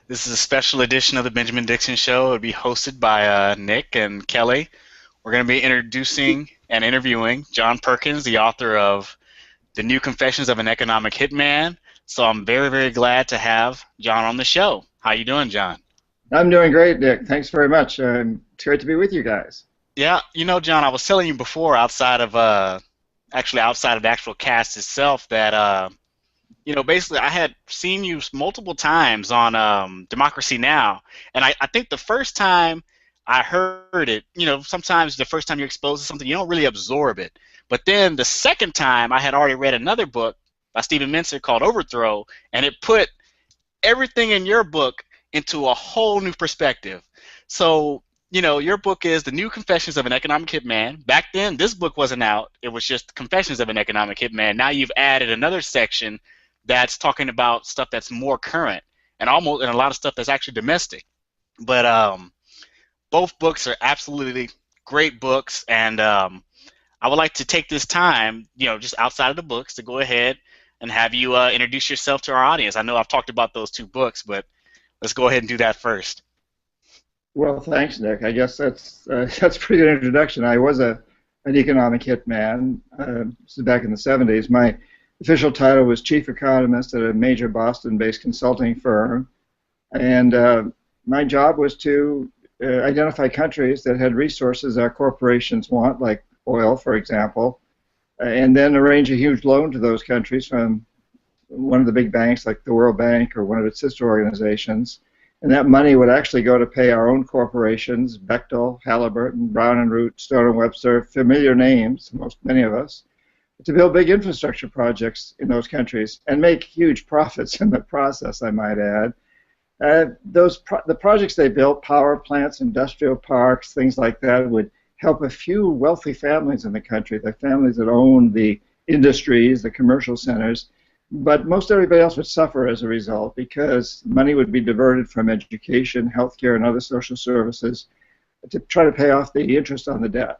This is a special edition of the Benjamin Dixon Show. It'll be hosted by Nick and Kelly. We're going to be introducing and interviewing John Perkins, the author of The New Confessions of an Economic Hitman. So I'm very, very glad to have John on the show. How you doing, John? I'm doing great, Nick. Thanks very much. It's great to be with you guys. Yeah, John, I was telling you before, actually outside of the actual cast itself, that basically I had seen you multiple times on Democracy Now, and I think the first time I heard it, sometimes the first time you're exposed to something, you don't really absorb it. But then the second time, I had already read another book by Stephen Mincer called Overthrow, and it put everything in your book into a whole new perspective. So, your book is The New Confessions of an Economic Hitman. Back then, this book wasn't out. It was just Confessions of an Economic Hitman. Now you've added another section that's talking about stuff that's more current and a lot of stuff that's actually domestic. But both books are absolutely great books, and I would like to take this time, just outside of the books, to go ahead and have you introduce yourself to our audience. I know I've talked about those two books, but let's go ahead and do that first. Well, thanks, Nick. I guess that's a pretty good introduction. I was an economic hitman. This is back in the 70s. My official title was chief economist at a major Boston-based consulting firm, and my job was to identify countries that had resources our corporations want, like oil, for example, and then arrange a huge loan to those countries from one of the big banks, like the World Bank or one of its sister organizations. And that money would actually go to pay our own corporations, Bechtel, Halliburton, Brown and Root, Stone and Webster, familiar names, many of us, to build big infrastructure projects in those countries and make huge profits in the process, I might add. The projects they built, power plants, industrial parks, things like that, would help a few wealthy families in the country, the families that owned the industries, the commercial centers. But most everybody else would suffer as a result because money would be diverted from education, healthcare, and other social services to try to pay off the interest on the debt.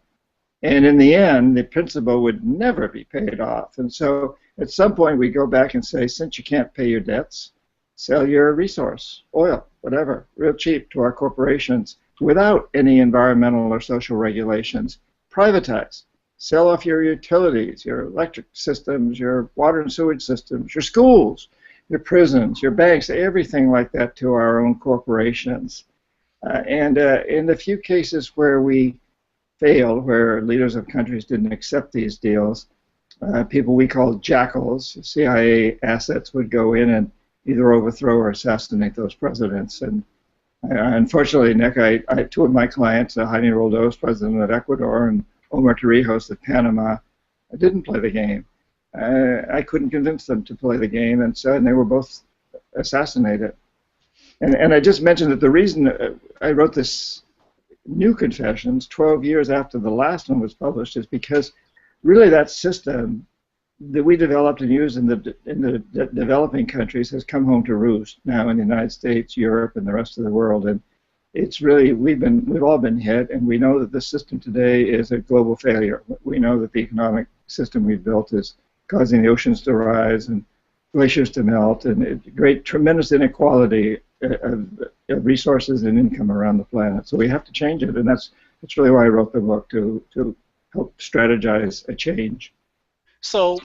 And in the end, the principal would never be paid off. And so at some point we go back and say, since you can't pay your debts, sell your resource, oil, whatever, real cheap to our corporations without any environmental or social regulations. Privatize. Sell off your utilities, your electric systems, your water and sewage systems, your schools, your prisons, your banks, everything like that to our own corporations. And in the few cases where we failed, where leaders of countries didn't accept these deals, people we called jackals, CIA assets, would go in and either overthrow or assassinate those presidents. And unfortunately, Nick, two of my clients, Jaime Roldos, president of Ecuador, and Omar Torrijos of Panama, didn't play the game. I couldn't convince them to play the game, and they were both assassinated. And I just mentioned that the reason I wrote this New Confessions 12 years after the last one was published is because really that system that we developed and used in the developing countries has come home to roost now in the United States, Europe, and the rest of the world. And it's really, we've all been hit, and we know that the system today is a global failure. We know that the economic system we've built is causing the oceans to rise and glaciers to melt, and tremendous inequality of resources and income around the planet. So we have to change it, and that's really why I wrote the book, to help strategize a change. So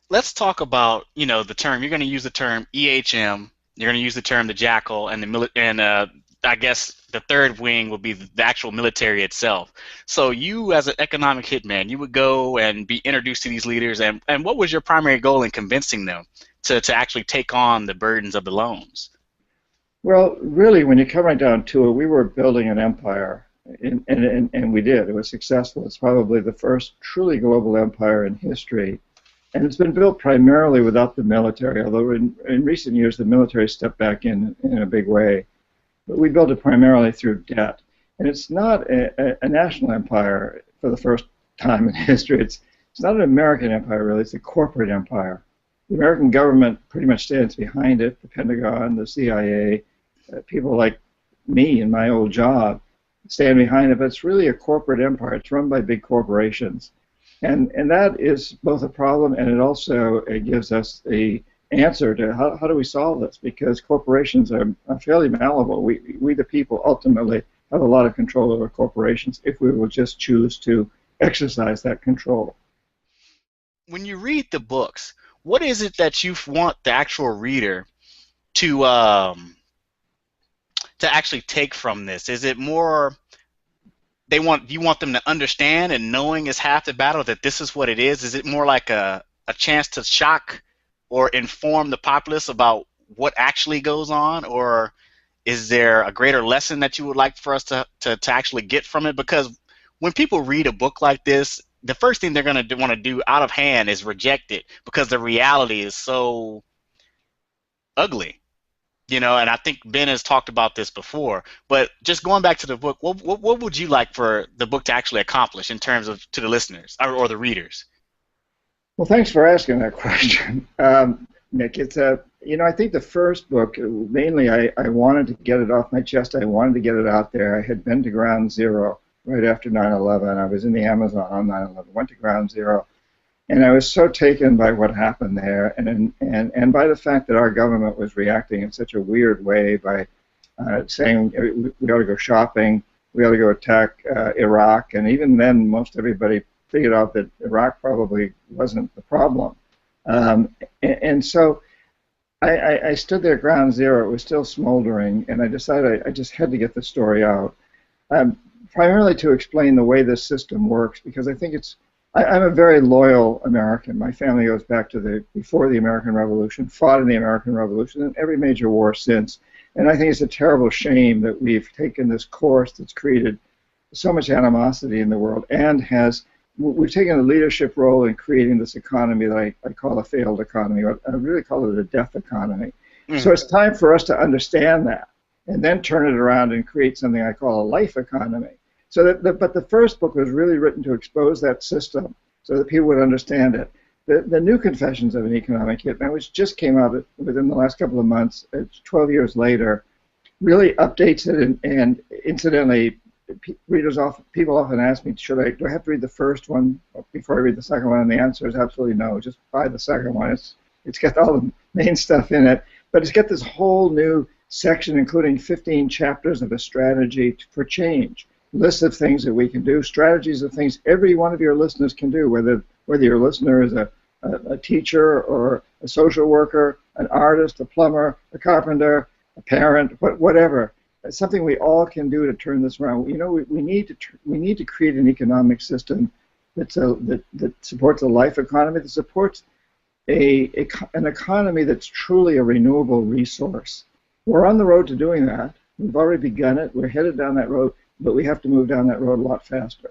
let's talk about, the term. You're going to use the term EHM. You're going to use the term the jackal, and I guess the third wing would be the actual military itself. So you, as an economic hitman, you would go and be introduced to these leaders, and what was your primary goal in convincing them to actually take on the burdens of the loans? Well, really, when you come right down to it, we were building an empire, and we did. It was successful. It's probably the first truly global empire in history. And it's been built primarily without the military, although in recent years the military stepped back in a big way. But we built it primarily through debt. And it's not a national empire for the first time in history. It's not an American empire, really. It's a corporate empire. The American government pretty much stands behind it, the Pentagon, the CIA, people like me in my old job stand behind it, but it's really a corporate empire. It's run by big corporations. And that is both a problem, and it also gives us a answer to how do we solve this, because corporations are fairly malleable. We the people ultimately have a lot of control over corporations if we will just choose to exercise that control. When you read the books, what is it that you want the actual reader to actually take from this? Is it more you want them to understand and knowing is half the battle, that this is what it is? Is it more like a chance to shock or inform the populace about what actually goes on, or is there a greater lesson that you would like for us to actually get from it? Because when people read a book like this, the first thing they're going to want to do out of hand is reject it, because the reality is so ugly. And I think Ben has talked about this before, but just going back to the book, what would you like for the book to actually accomplish in terms of to the listeners or the readers? Well, thanks for asking that question, Nick. It's I think the first book, mainly I wanted to get it off my chest. I wanted to get it out there. I had been to Ground Zero right after 9/11. I was in the Amazon on 9/11, went to Ground Zero, and I was so taken by what happened there, and by the fact that our government was reacting in such a weird way by saying we ought to go shopping, we ought to go attack Iraq, and even then most everybody figured out that Iraq probably wasn't the problem. And so I stood there at Ground Zero. It was still smoldering, and I decided I just had to get the story out, primarily to explain the way this system works, because I think I'm a very loyal American. My family goes back to before the American Revolution, fought in the American Revolution, and every major war since. And I think it's a terrible shame that we've taken this course that's created so much animosity in the world, and we've taken a leadership role in creating this economy that I call a failed economy. I really call it a death economy. So it's time for us to understand that, and then turn it around and create something I call a life economy. But the first book was really written to expose that system so that people would understand it. The New Confessions of an Economic Hitman, which just came out within the last couple of months, it's 12 years later, really updates it, and incidentally, people often ask me, do I have to read the first one before I read the second one? And the answer is absolutely no. Just buy the second one. It's got all the main stuff in it, but it's got this whole new section, including 15 chapters of a strategy for change, lists of things that we can do, strategies of things every one of your listeners can do, whether your listener is a teacher or a social worker, an artist, a plumber, a carpenter, a parent, whatever. It's something we all can do to turn this around. We need to create an economic system that supports a life economy, that supports an economy that's truly a renewable resource. We're on the road to doing that. We've already begun it. We're headed down that road, but we have to move down that road a lot faster.